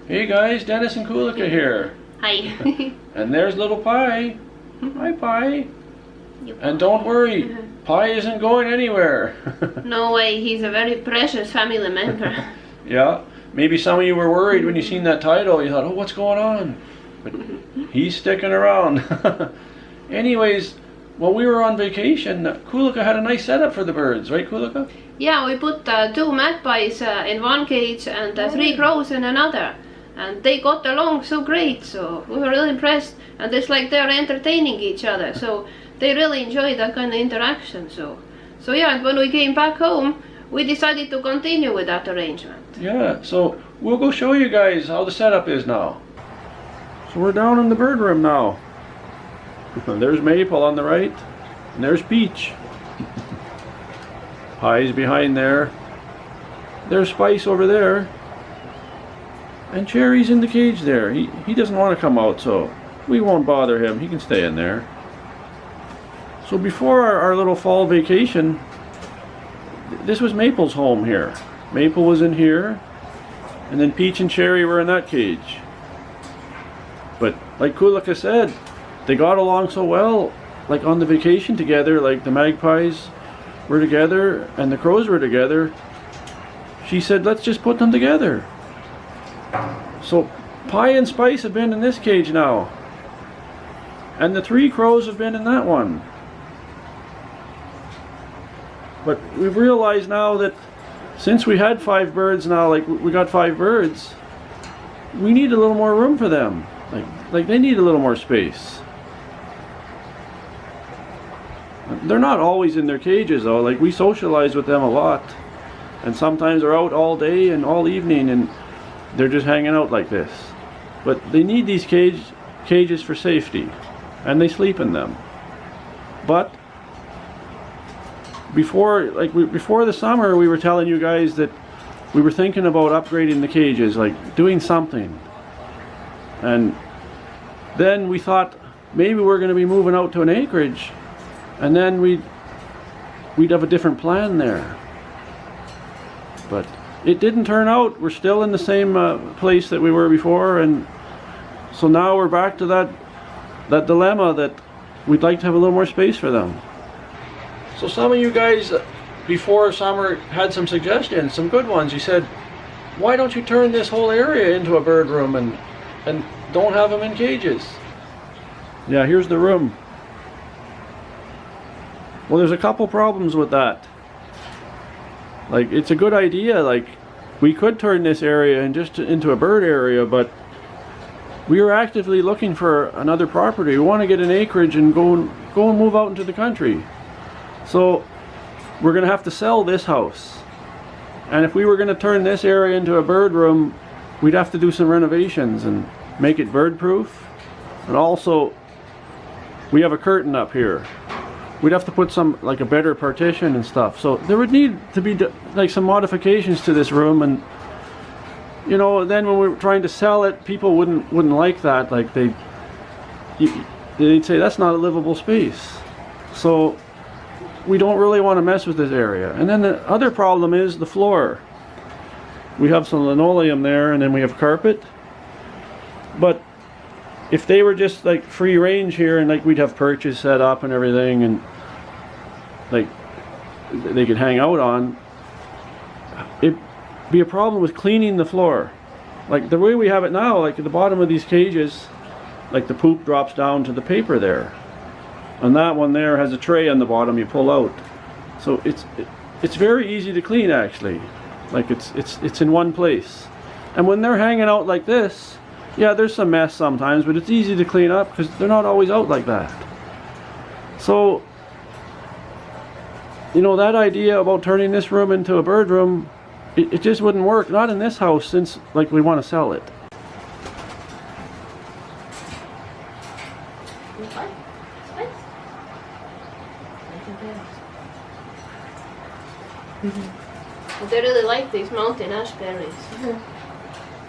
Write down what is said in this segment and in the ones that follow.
Hey guys, Dennis and Kulika here. Hi. And there's little Pie. Hi Pie. And don't worry, Pie isn't going anywhere. No way, he's a very precious family member. Yeah, maybe some of you were worried when you seen that title. You thought, oh, what's going on? But he's sticking around. Anyways, while we were on vacation, Kulika had a nice setup for the birds, right Kulika? Yeah, we put 2 magpies in one cage and 3 crows in another. And they got along so great, so we were really impressed. And it's like they're entertaining each other, so they really enjoy that kind of interaction. So yeah, and when we came back home, we decided to continue with that arrangement. Yeah, so we'll go show you guys how the setup is now. So we're down in the bird room now. There's Maple on the right, and there's Peach. Pie's behind there. There's Spice over there. And Cherry's in the cage there. He doesn't want to come out, so we won't bother him. He can stay in there. So before our little fall vacation, this was Maple's home here. Maple was in here, and then Peach and Cherry were in that cage. But like Kulika said, they got along so well, like on the vacation together, like the magpies were together and the crows were together. She said, let's just put them together. So Pie and Spice have been in this cage now, and the 3 crows have been in that one. But we've realized now that since we had 5 birds now, like we got 5 birds, we need a little more room for them. Like they need a little more space. They're not always in their cages though. Like we socialize with them a lot, and sometimes they're out all day and all evening, and they're just hanging out like this. But they need these cages for safety, and they sleep in them. But before the summer, we were telling you guys that we were thinking about upgrading the cages, like doing something. And then we thought maybe we're going to be moving out to an acreage, and then we'd have a different plan there. But it didn't turn out. We're still in the same place that we were before, and so now we're back to that dilemma that we'd like to have a little more space for them. So some of you guys before summer had some suggestions, some good ones. You said, why don't you turn this whole area into a bird room and don't have them in cages? Yeah, here's the room. Well, there's a couple problems with that. Like, it's a good idea, like we could turn this area into a bird area, but we are actively looking for another property. We want to get an acreage and go and move out into the country. So we're going to have to sell this house. And if we were going to turn this area into a bird room, we'd have to do some renovations and make it bird proof. And also, we have a curtain up here. We'd have to put some, like a better partition and stuff. So there would need to be like some modifications to this room, and you know, then when we were trying to sell it, people wouldn't like that. Like they'd say that's not a livable space. So we don't really want to mess with this area. And then the other problem is the floor. We have some linoleum there, and then we have carpet. But if they were just like free range here, and like we'd have perches set up and everything, and like they could hang out on, it'd be a problem with cleaning the floor. Like the way we have it now, like at the bottom of these cages, like the poop drops down to the paper there, and that one there has a tray on the bottom you pull out. So it's very easy to clean actually. Like it's in one place. And when they're hanging out like this, yeah, there's some mess sometimes, but it's easy to clean up because they're not always out like that. So, you know, that idea about turning this room into a bird room, it just wouldn't work. Not in this house, since like we want to sell it. They really like these mountain ash berries.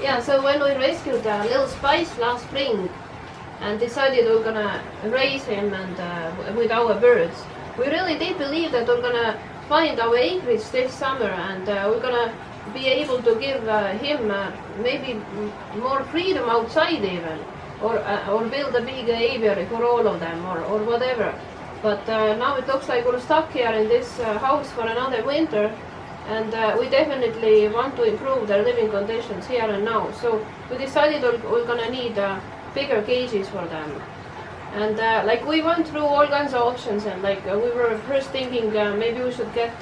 Yeah, so when we rescued little Spice last spring and decided we're gonna raise him and with our birds, we really did believe that we're gonna find our acreage this summer, and we're gonna be able to give him maybe more freedom outside even, or build a big aviary for all of them, or whatever. But now it looks like we're stuck here in this house for another winter, and we definitely want to improve their living conditions here and now. So we decided we're gonna need bigger cages for them. And like we went through all kinds of options, and like we were first thinking maybe we should get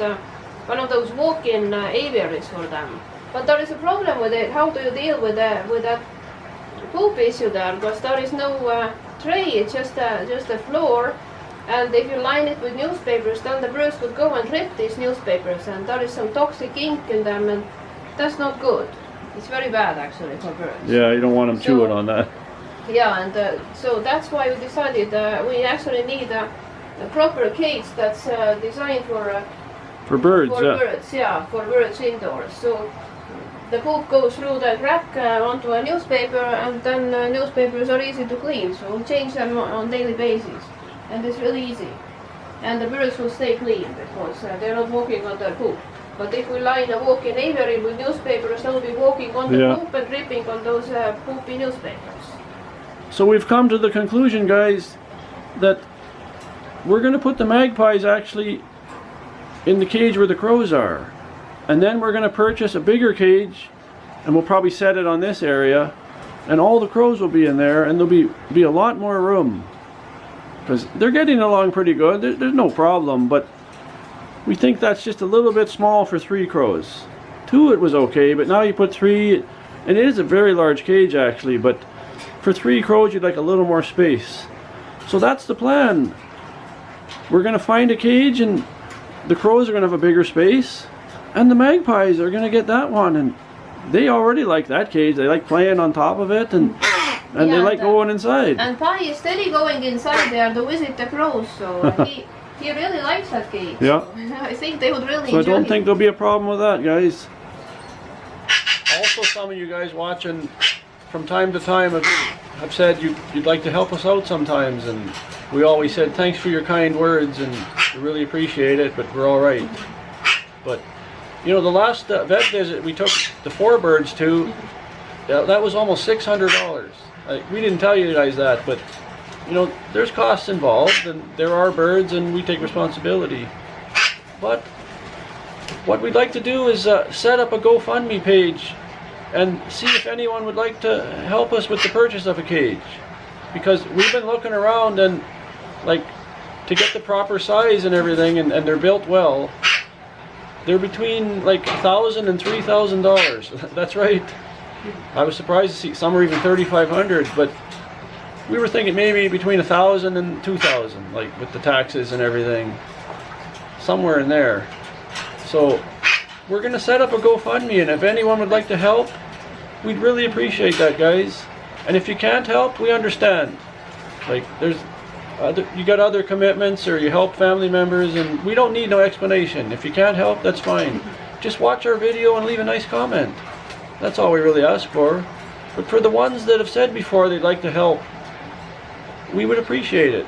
one of those walk-in aviaries for them. But there is a problem with it. How do you deal with that poop issue there? Because there is no tray. It's just a floor. And if you line it with newspapers, then the birds would go and rip these newspapers, and there is some toxic ink in them, and that's not good. It's very bad actually for birds. Yeah, you don't want them chewing on that. Yeah, and so that's why we decided we actually need a proper cage that's designed for birds. For birds, yeah, for birds indoors. So the poop goes through the crack onto a newspaper, and then newspapers are easy to clean. So we change them on daily basis, and it's really easy. And the birds will stay clean because they're not walking on their poop. But if we line a walk-in aviary with newspapers, they'll be walking on the poop and ripping on those poopy newspapers. So we've come to the conclusion, guys, that we're going to put the magpies actually in the cage where the crows are. And then we're going to purchase a bigger cage, and we'll probably set it on this area, and all the crows will be in there, and there'll be a lot more room. Because they're getting along pretty good, there's no problem, but we think that's just a little bit small for 3 crows. 2 it was okay, but now you put 3, and it is a very large cage actually, but for 3 crows you'd like a little more space. So that's the plan. We're going to find a cage, and the crows are going to have a bigger space, and the magpies are going to get that one, and they already like that cage. They like playing on top of it, and they like going inside. And Pi is steady going inside there to visit the crows, so he really likes that cage. Yeah. So I think they would really enjoy So I don't it. think there'll be a problem with that, guys. Also, some of you guys watching from time to time have said you'd like to help us out sometimes, and we always said thanks for your kind words, and we really appreciate it, but we're all right. But you know, the last vet visit we took the 4 birds to, that was almost $600. We didn't tell you guys that, but you know, there's costs involved, and there are birds, and we take responsibility. But what we'd like to do is set up a GoFundMe page and see if anyone would like to help us with the purchase of a cage, because we've been looking around, and like to get the proper size and everything, and they're built well, they're between like $1,000 and $3,000. That's right. I was surprised to see some are even $3,500, but we were thinking maybe between $1,000 and $2,000, like with the taxes and everything, somewhere in there. So we're gonna set up a GoFundMe, and if anyone would like to help, we'd really appreciate that, guys. And if you can't help, we understand. Like you got other commitments, or you help family members, and we don't need no explanation. If you can't help, that's fine. Just watch our video and leave a nice comment. That's all we really ask for. But for the ones that have said before they'd like to help, we would appreciate it.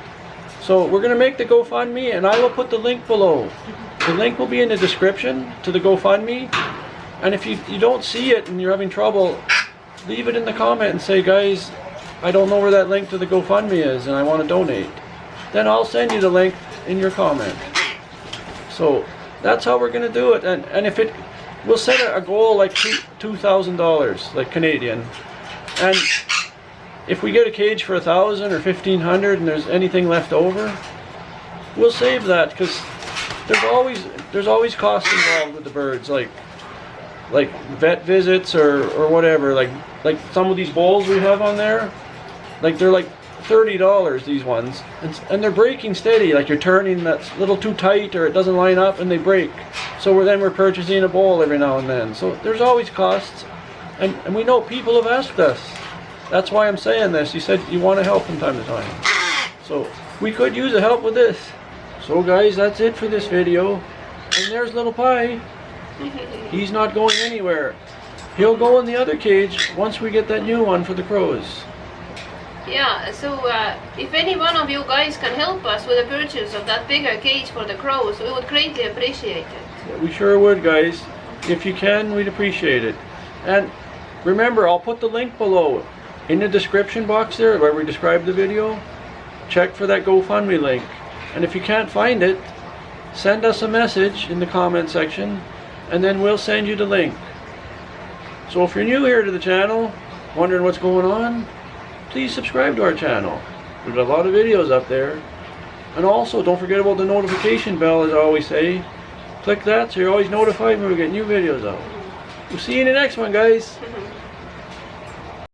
So we're going to make the GoFundMe, and I will put the link below. The link will be in the description to the GoFundMe. And if you don't see it and you're having trouble, leave it in the comment and say, guys, I don't know where that link to the GoFundMe is, and I want to donate. Then I'll send you the link in your comment. So that's how we're going to do it. And if it, we'll set a goal like $2,000, like Canadian. And if we get a cage for $1,000 or $1,500 and there's anything left over, we'll save that, because there's always costs involved with the birds, like vet visits or whatever. Like some of these bowls we have on there, like they're like $30, these ones, and they're breaking steady. Like you're turning that's a little too tight, or it doesn't line up and they break. So we're purchasing a bowl every now and then. So there's always costs, and we know people have asked us. That's why I'm saying this. You said you want to help from time to time. So we could use the help with this. So guys, that's it for this video. And there's little Pi. He's not going anywhere. He'll go in the other cage once we get that new one for the crows. Yeah, so if any one of you guys can help us with the purchase of that bigger cage for the crows, we would greatly appreciate it. Yeah, we sure would, guys. if you can, we'd appreciate it. And remember, I'll put the link below in the description box there where we describe the video. Check for that GoFundMe link. And if you can't find it, send us a message in the comment section and then we'll send you the link. So if you're new here to the channel, wondering what's going on, please subscribe to our channel. We've got a lot of videos up there. And also, don't forget about the notification bell, as I always say. Click that so you're always notified when we get new videos out. We'll see you in the next one, guys.